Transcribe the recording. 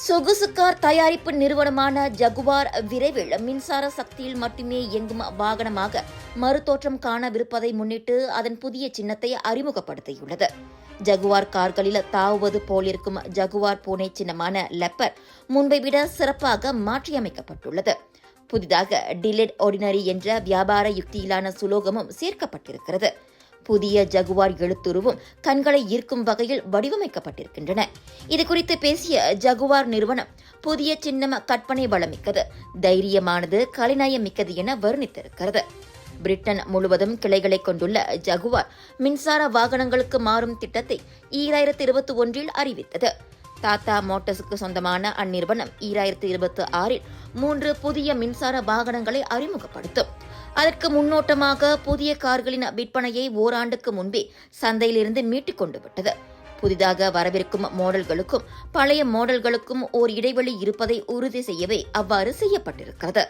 சொகுசு கார் தயாரிப்பு நிறுவனமான ஜகுவார் விரைவில் மின்சார சக்தியில் மட்டுமே இயங்கும் வாகனமாக மறுதோற்றம் காணவிருப்பதை முன்னிட்டு அதன் புதிய சின்னத்தை அறிமுகப்படுத்தியுள்ளது. ஜகுவார் கார்களில் தாவுவது போலிருக்கும் ஜகுவார் பூனை சின்னமான லெப்பர் முன்பை விட சிறப்பாக மாற்றியமைக்கப்பட்டுள்ளது. புதிதாக டிலேட் ஆர்டினரி என்ற வியாபார யுக்தியிலான சுலோகமும் சேர்க்கப்பட்டிருக்கிறது. புதிய ஜகுவார் எழுத்துருவும் கண்களை ஈர்க்கும் வகையில் வடிவமைக்கப்பட்டிருக்கின்றன. இதுகுறித்து பேசிய ஜகுவார் நிறுவனம், புதிய சின்னம் கற்பனை வளமிக்கது, தைரியமானது, கலைநயம் மிக்கது என வர்ணித்திருக்கிறது. பிரிட்டன் முழுவதும் கிளைகளை கொண்டுள்ள ஜகுவார் மின்சார வாகனங்களுக்கு மாறும் திட்டத்தை 2021 அறிவித்தது. டாடா மோட்டார்ஸுக்கு சொந்தமான அந்நிறுவனம் 2026 3 புதிய மின்சார வாகனங்களை அறிமுகப்படுத்தும். அதற்கு முன்னோட்டமாக புதிய கார்களின் விற்பனையை ஓராண்டுக்கு முன்பே சந்தையிலிருந்து மீட்டுக் கொண்டு விட்டது. புதிதாக வரவிருக்கும் மாடல்களுக்கும் பழைய மாடல்களுக்கும் ஓர் இடைவெளி இருப்பதை உறுதி செய்யவே அவ்வாறு செய்யப்பட்டிருக்கிறது.